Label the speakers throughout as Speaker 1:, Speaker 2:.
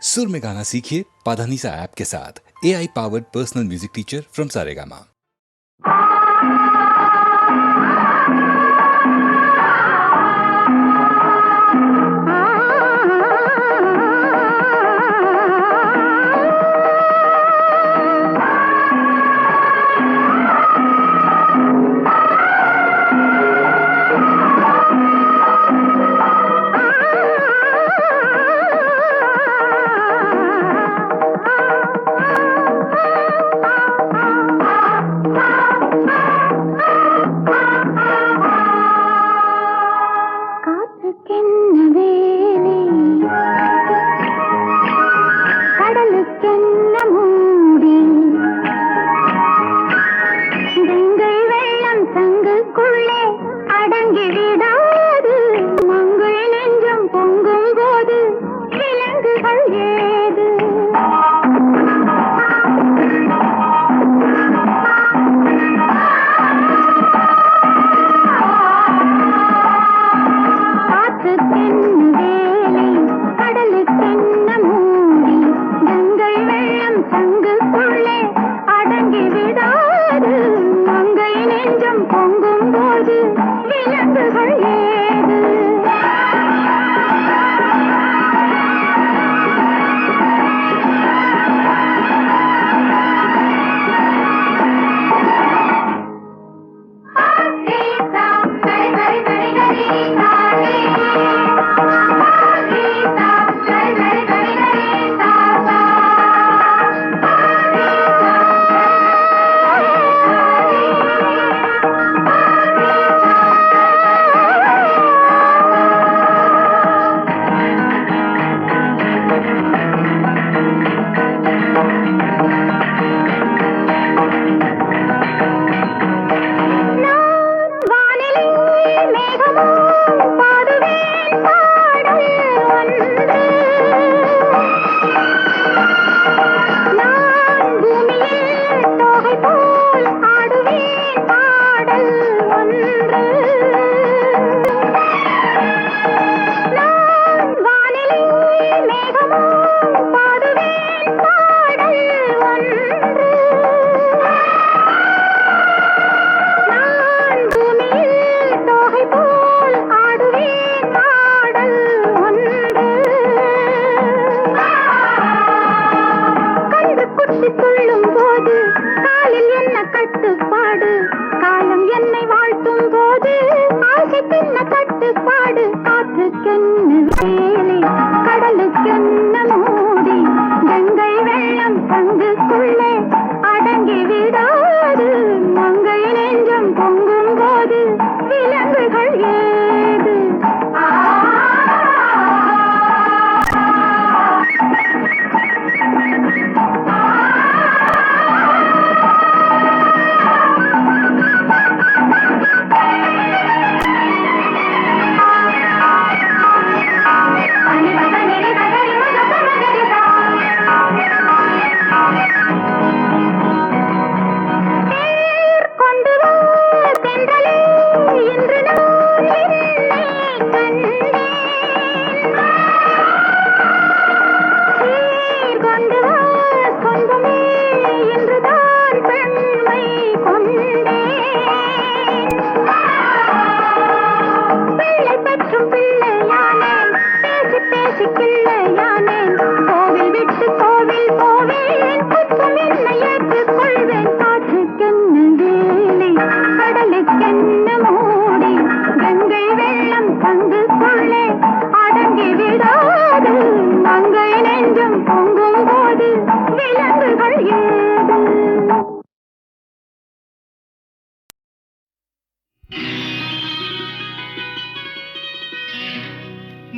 Speaker 1: सुर में गाना सीखिए पाधानीसा ऐप के साथ। AI powered personal music teacher from Saregama.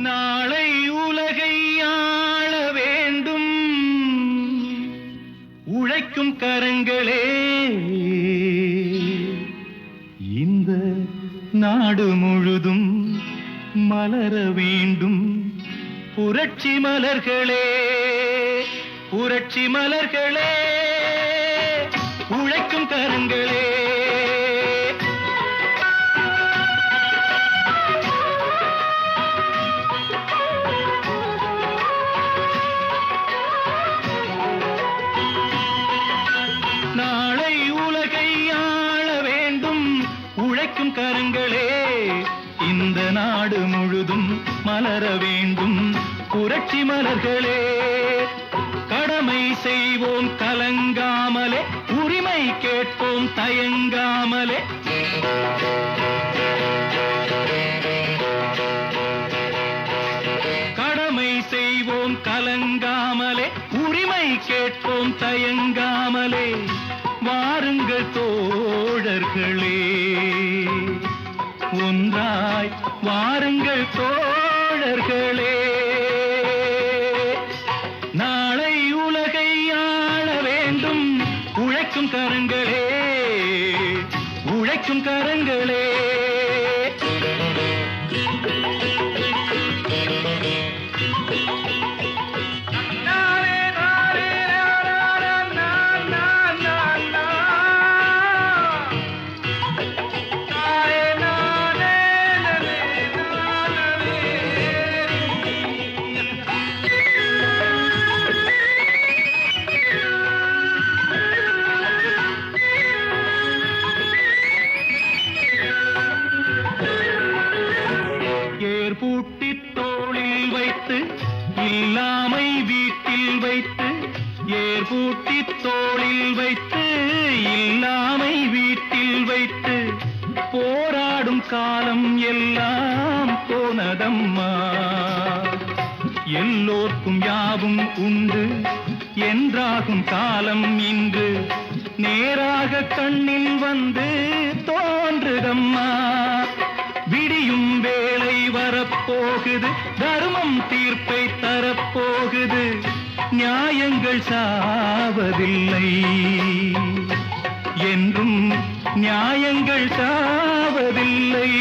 Speaker 2: நாளை உலகை ஆள வேண்டும் உழைக்கும் கரங்களே, இந்த நாடு முழுதும் மலர வேண்டும் புரட்சி மலர்களே, புரட்சி மலர்களே, உழைக்கும் கரங்களே. இந்த நாடு முழுதும் மலர வேண்டும் புரட்சி மலர்களே. கடமை செய்வோம் கலங்காமலே, உரிமை கேட்போம் தயங்காமலே. கடமை செய்வோம் கலங்காமலே, உரிமை கேட்போம் தயங்காமலே. வாருங்கள் தோழர்களே, ஒன்றாய் வாருங்கள் தோழர்களே. நாளை உலகை ஆள வேண்டும் உழைக்கும் கரங்களே, உழைக்கும் கரங்களே. பூட்டி தோளில் வைத்து இல்லாமை வீட்டில் வைத்து, ஏர் பூட்டி தோளில் வைத்து இல்லாமை வீட்டில் வைத்து, போராடும் காலம் எல்லாம் போனதம்மா. எல்லோர்க்கும் யாவும் உண்டு என்றாகும் காலம் இன்று நேராக கண்ணில் வந்து தோன்றுதம்மா. விடியும் வேளை வரப்போகுது, தர்மம் தீர்ப்பை தரப்போகுது. நியாயங்கள் சாவதில்லை என்றும், நியாயங்கள் சாவதில்லை.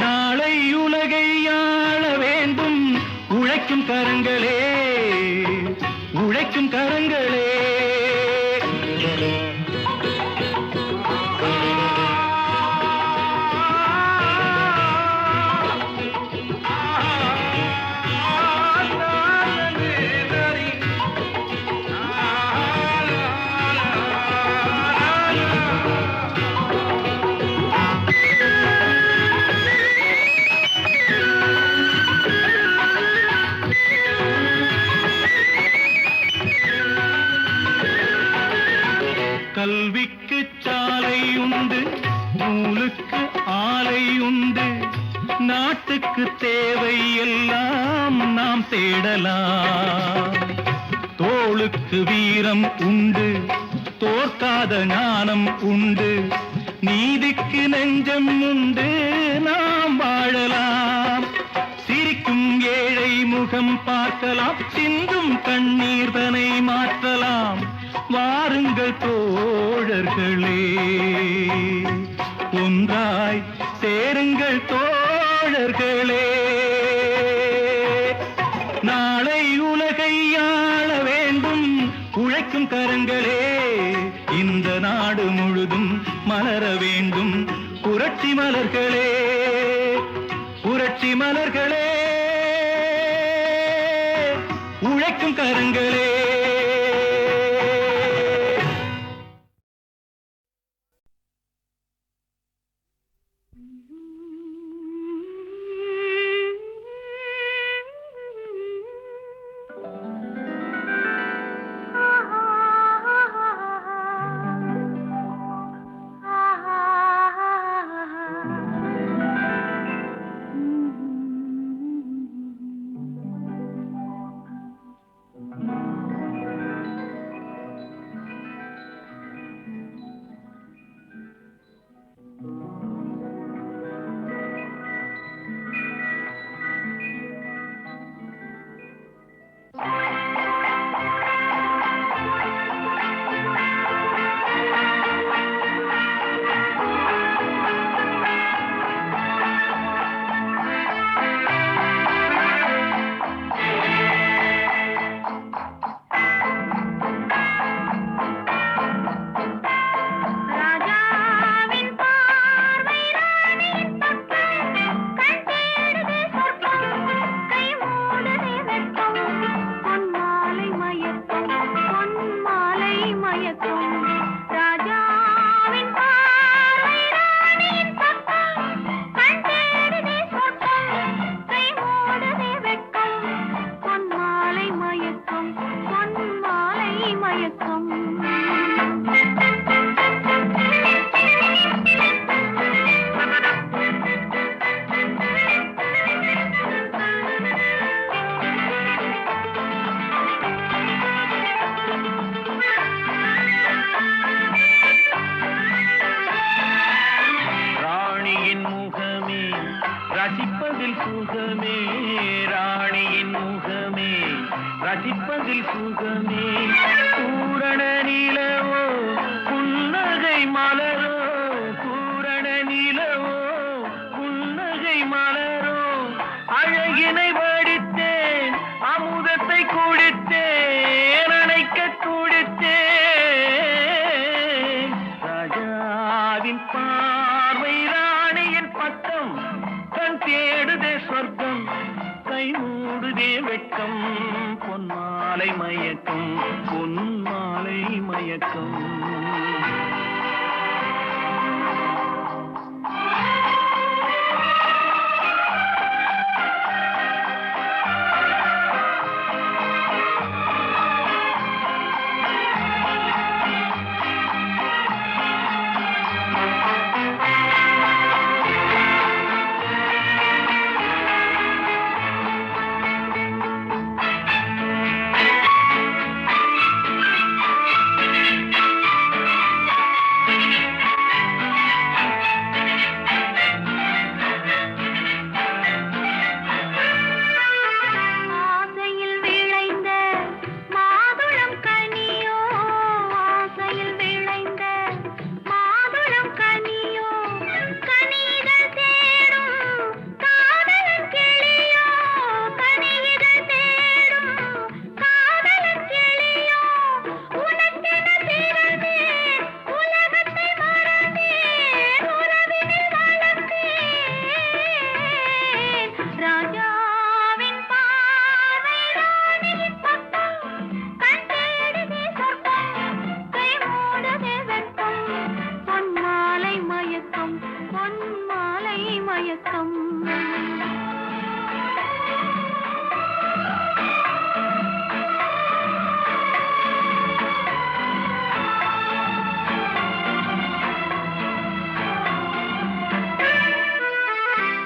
Speaker 2: நாளை உலகை ஆள வேண்டும் உழைக்கும் கரங்களே, உழைக்கும் கரங்களே. கல்விக்கு சாலை உண்டு, நூலுக்கு ஆலை உண்டு. நாட்டுக்கு தேவை எல்லாம் நாம் தேடலாம். தோளுக்கு வீரம் உண்டு, தோற்காத ஞானம் உண்டு. நீதிக்கு நெஞ்சம் உண்டு, நாம் வாழலாம். சிரிக்கும் ஏழை முகம் பார்க்கலாம், சிந்தும் கண்ணீர் தனை மாற்றலாம். வாருங்கள் தோழர்களே, ஒன்றாய் சேருங்கள் தோழர்களே. நாளை உலகை ஆள வேண்டும் உழைக்கும் கரங்களே. இந்த நாடு முழுதும் மலர வேண்டும் புரட்சி மலர்களே, புரட்சி மலர்களே, உழைக்கும் கரங்களே. ரசிப்பதில் சுகமே பூரண நிலவோ புன்னகை மலரோ பூரண நிலவோ புன்னகை மலரோ அழகினை வடித்தேன் அமுதத்தை குடித்தேன் அணைக்க குடித்தேன் ராஜாவின் பார்வை ராணியின் பட்டம் கண் தேடுதே சொர்க்கம் கை மூடுதே வெட்கம் பொன்மாலை மயக்கம் பொன்மாலை மயக்கம்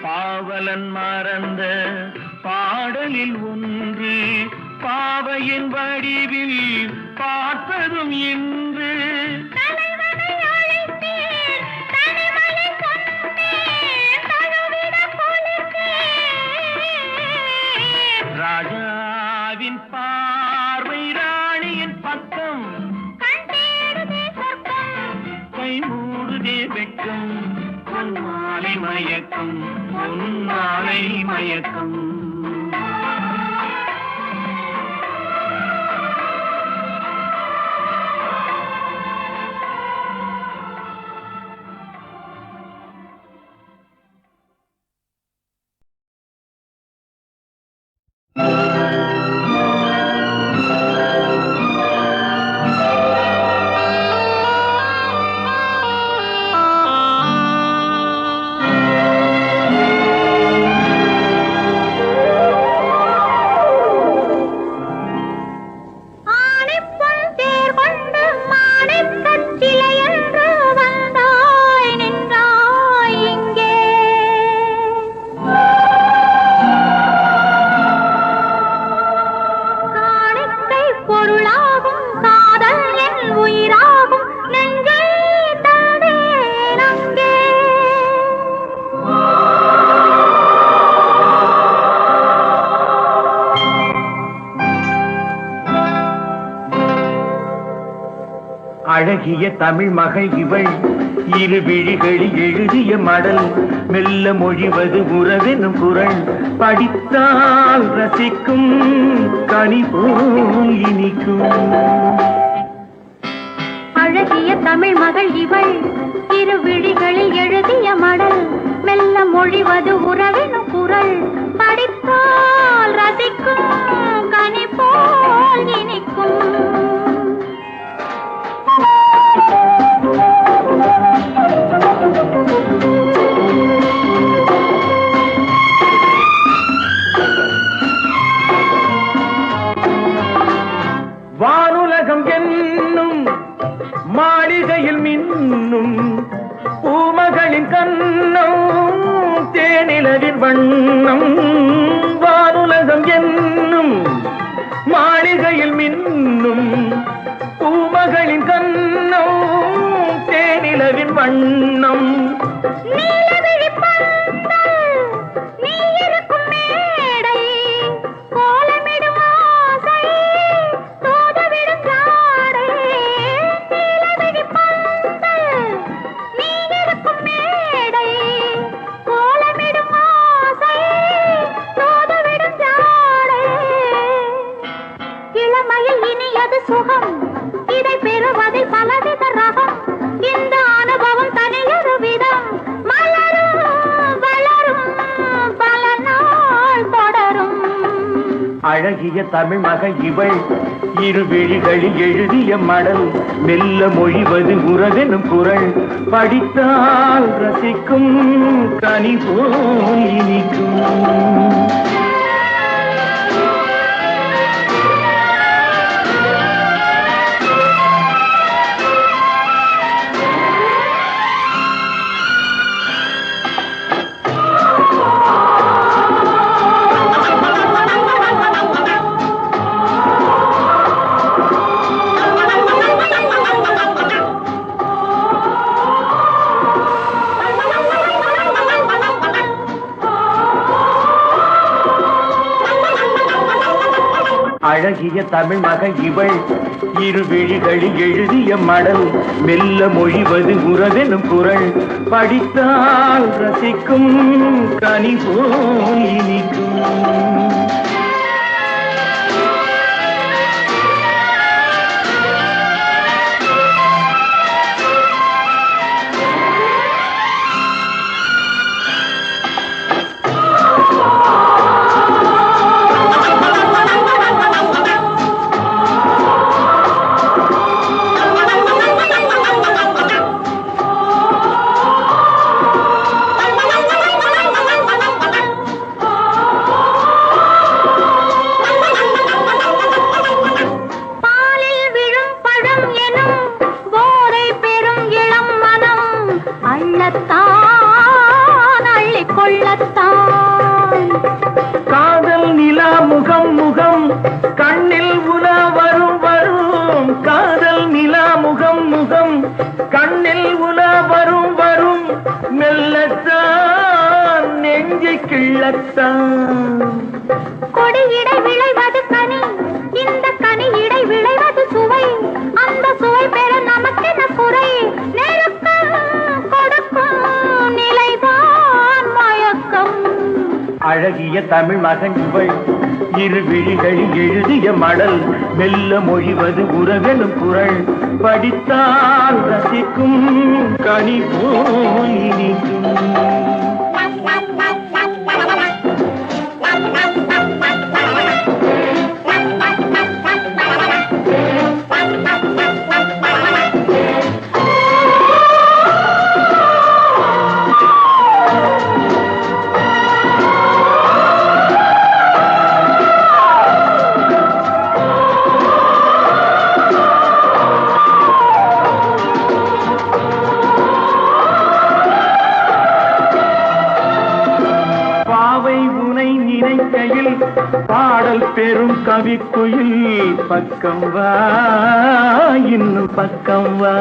Speaker 2: பாவலன் மறந்த பாடலில் ஒன்று பாவையின் வடிவில் பார்ப்பதும் இன்று ராஜாவின் பார்வை ராணியின் பக்கம் கை மூடுதே வெட்கம் பொன்மாலை மயக்கம் பொன்மாலை மயக்கம்
Speaker 3: அழகிய தமிழ் மகள் இவள் இரு விழிகளில் எழுதிய மடல் மெல்ல மொழிவது உறவெனும் குரல் படித்தால் ரசிக்கும் கனி போல் இனிக்கும்.
Speaker 4: அழகிய தமிழ் மகள் இவள் இரு விழிகளில் எழுதிய மடல் மெல்ல மொழிவது உறவெனும் குரல் படித்தால் ரசிக்கும் கனி போல் இனிக்கும்.
Speaker 3: வானுலகம் என்னும் மாளிகையில் மின்னும் பூமகளின் கண்ணம் தேனிலவின் வண்ணம். வானுலகம் என்னும்
Speaker 4: சுகம் இதை பெறுவதில் பலவித ரகம் இந்த அனுபவம் தனியொரு விதம் மலரும் வளரும் பல நாள் தொடரும்
Speaker 3: அழகிய தமிழ் மகள் இவள் இரு விழிகளில் எழுதிய மடல் மெல்ல மொழிவது உறவெனும் குரல் படித்தால் ரசிக்கும் கனி போல் இனிக்கும் அழகிய தமிழ் மகள் இவள் இரு விழிகளில் எழுதிய மடல் மெல்ல மொழிவது உறவெனும் குரல் படித்தால் ரசிக்கும் கனி போல் இனிக்கும் காதல் நிலா முகம் முகம் கண்ணில் உலா வரும் வரும் காதல் நிலா முகம் முகம் கண்ணில் உலா வரும் வரும் மெல்லத்தான் நெஞ்சை கிள்ளத்தான்
Speaker 4: கொடியிடை விளைவது கனி இந்த கனி இடை விளைவது சுவை அந்த சுவை பெற நமக்கென குறை நெருக்கம் கொடுக்கும் நிலைதான் மயக்கம்
Speaker 3: அழகிய தமிழ் மகன் இவள் இரு விழிகளில் எழுதிய மடல் மெல்ல மொழிவது உறவெனும் குரல் படித்தால் ரசிக்கும் கனி போல் இனிக்கும் பாடல் பெரும் கவிக்குயில் பக்கம் வா இன்னும் பக்கம் வா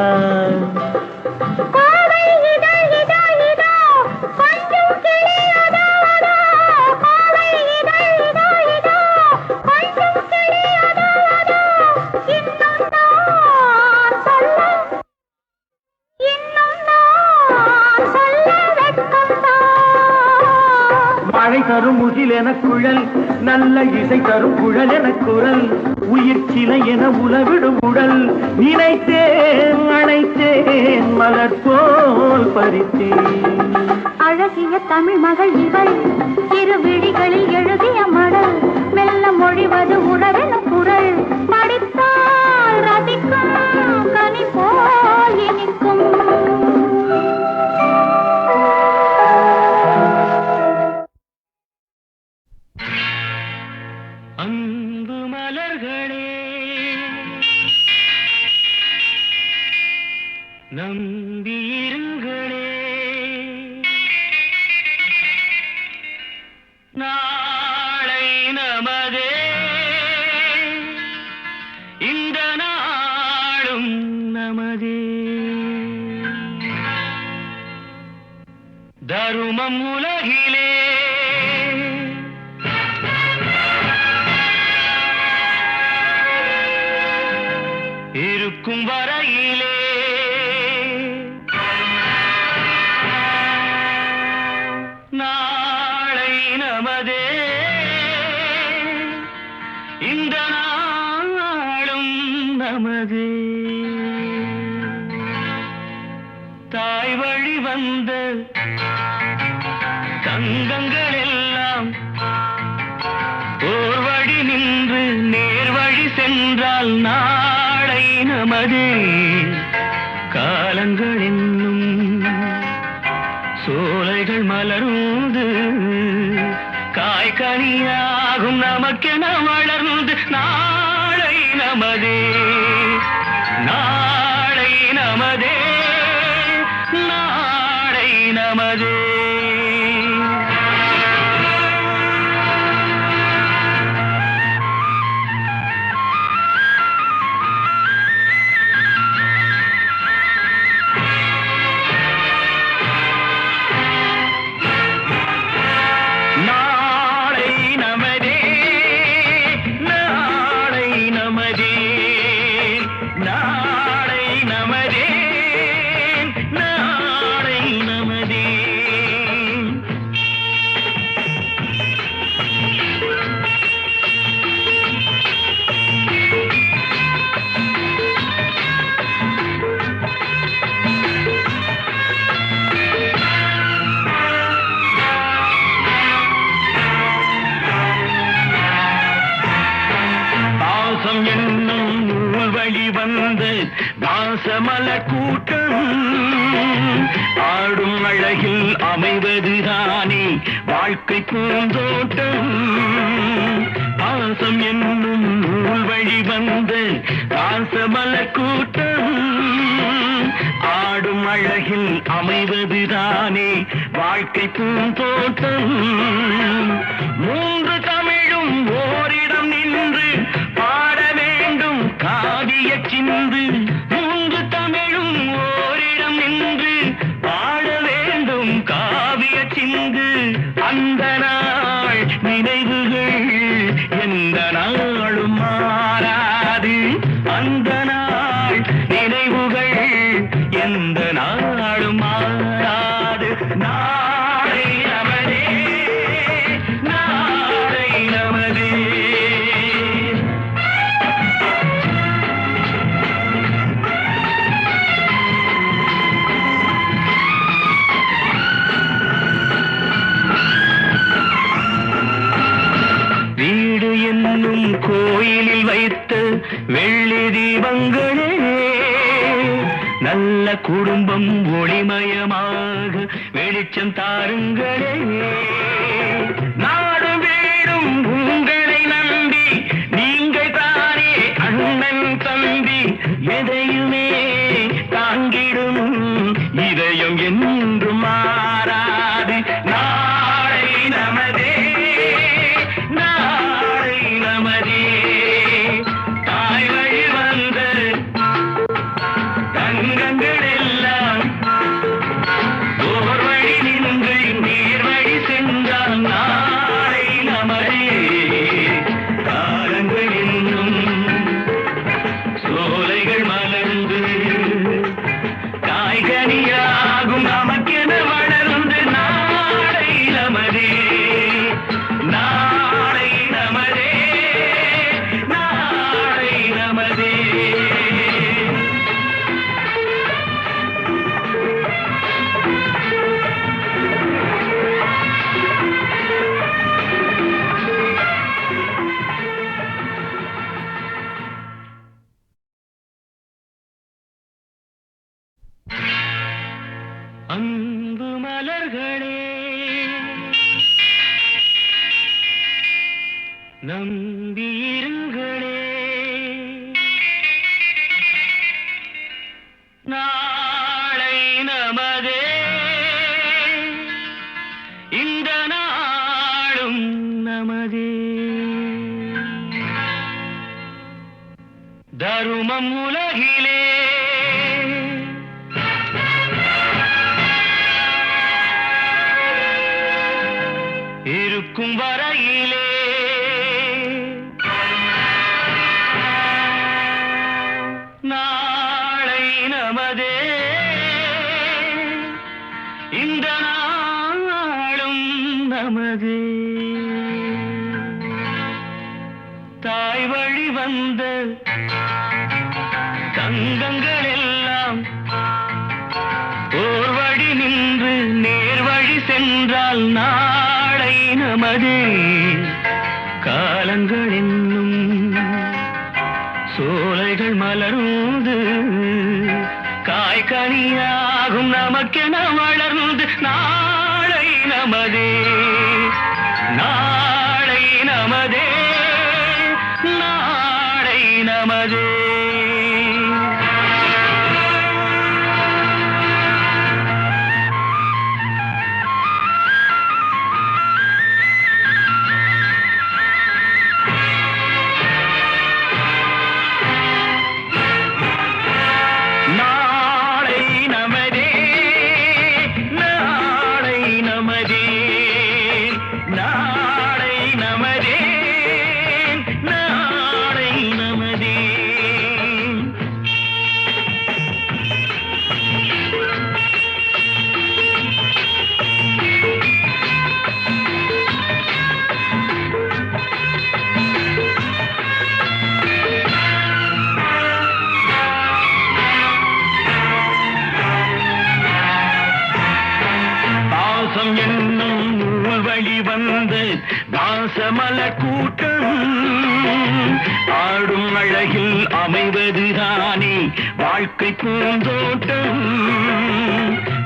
Speaker 3: மழை தரும் முகில் என குழல் நல்ல இசை தரும் குழல் என குரல் உயிர் சிலை என உலவிடும் உடல் நினைத்தேன் அணைத்தேன் மலர் போல் பறித்தேன்
Speaker 4: அழகிய தமிழ் மகள் இவள் இரு விழிகளில் எழுதிய மடல் மெல்ல மொழிவது உறவெனும் குரல் படித்தால் ரசிக்கும் கனி போல் இனிக்கும்
Speaker 2: அன்பு மலர்களே நம்பியிருங்களே நாளை நமதே இந்த நாளும் நமதே தருமம் உலகிலே இருக்கும் வரையிலே நாளை நமதே இந்த நாளும் நமதே. தாய் வழி வந்த தங்கங்கள் எல்லாம் ஓர் வழி நின்று நேர் வழி சென்றால் நாளை நமதே. காலங்கள் என்னும் சோலைகள் மலர்ந்து காய்கனியாகும் நமக்கென வளர்ந்து நாளை நமதே. நாளை நமதே. நாளை நமதே. பாசமலர் கூட்டம் ஆடும் அழகில் அமைவதுதானே வாழ்க்கை பூந்தோட்டம். பாசம் என்னும் நூல் வழி வந்த பாசமலர் கூட்டம் ஆடும் அழகில் அமைவதுதானே வாழ்க்கை பூந்தோட்டம். மூன்று தமிழும் ஓரிடம் நின்று பாட வேண்டும் காவிய சிந்து. மூன்று தமிழும் ஓரிடம் நின்று பாட வேண்டும் காவிய சிந்து. அந்த நாள் நினைவுகள் எந்த நாளும் மாறாது. அந்த நாள் நினைவுகள் எந்த நாளும் மாறாது. நாளை நமதே. நாளை நமதே. வீடு என்னும் கோயிலில் வைத்த வெள்ளி தீபங்களே நல்ல குடும்பம் ஒளிமயமாக வெளிச்சம் தாருங்களே. நாடு வீடும் உங்களை நம்பி நீங்கள் தானே அண்ணன் தம்பி. எதையுமே தாங்கிடும் இதயம் என்றும் மாறாது. நாளை நமதே. நாளை நமதே. தாய் வழி வந்த தங்கங்கள் எல்லாம் ஓர் வழி நின்று நீர் வழி சென்றால் நாளை நமதே. காலங்கள் இன்னும் சோலைகள் மலர்ந்து காய்கனியாகும் நமக்கென வளர்ந்து நாளை நமதே. நாளை நமதே. நாளை நமதே. அன்பு மலர்களே நம்பியிருங்களே. நாளை நமதே. இந்த நாளும் நமதே. தருமம் உலகிலே இருக்கும் வரையிலே நாளை நமதே. இந்த நாளும் நமதே. தாய் தாய் வழி வந்த தங்கங்கள் எல்லாம் ஓர் வழி நின்று நேர் வழி சென்றால் நாளை நமது காலங்கள் என்னும் சோலைகள் மலர்ந்து காய்கனியாகும் நமக்கென வளர்ந்து நாளை நமதே நாளை நமதே நாளை நமதே. வாசமலர் கூட்டம் ஆடும் அழகில் அமைவதுதானே வாழ்க்கை பூந்தோட்டம்.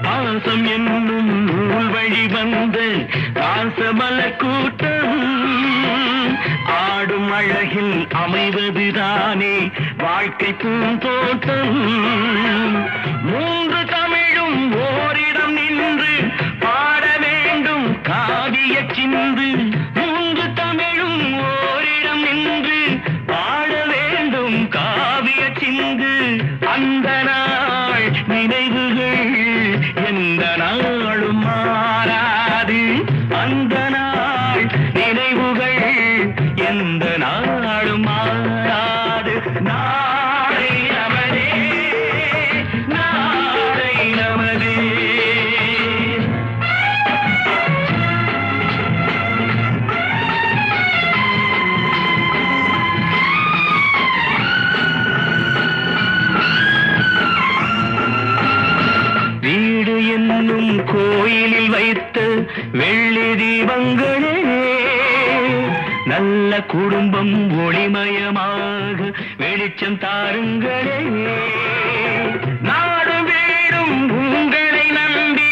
Speaker 2: பாசம் என்னும் நூல் வழி வந்த வாசமலர் கூட்டம் ஆடும் அழகில் அமைவதுதானே வாழ்க்கை பூந்தோட்டம். மூன்று தமிழும் ஓரிடம் நின்று பாட வேண்டும் காவிய சிந்து. மூன்று தமிழும் ஓரிடம் நின்று பாட வேண்டும் காவிய சிந்து. அந்த நாள் நினைவுகள் எந்த நாளும் மாறாது. அந்த நாள் நினைவுகள் எந்த நாளும் மாறாது. நாளை நமதே நாளை நமதே. வீடு என்னும் கோயிலில் வைத்த வெள்ளி தீபங்களே நல்ல குடும்பம் ஒளிமயமாக வெளிச்சம் தாருங்களே. நாடு வீடும் உங்களை நம்பி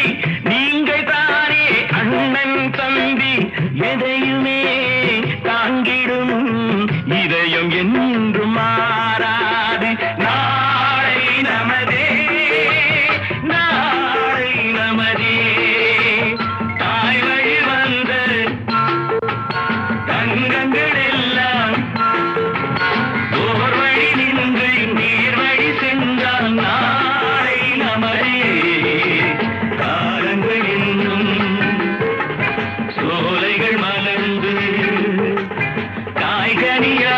Speaker 2: நீங்கள் தானே அண்ணன் தம்பி. எதையுமே தாங்கிடும் இதயம் என்றும் மாறாது. நாளை நமதே நாளை நமதே. தாய் வழி வந்த தங்கங்கள் எல்லாம் ஓர் வழி நின்று நீர் வழி சென்றால் நாளை நமதே காலங்கள் என்னும் சோலைகள் மலர்ந்து காய்கனியா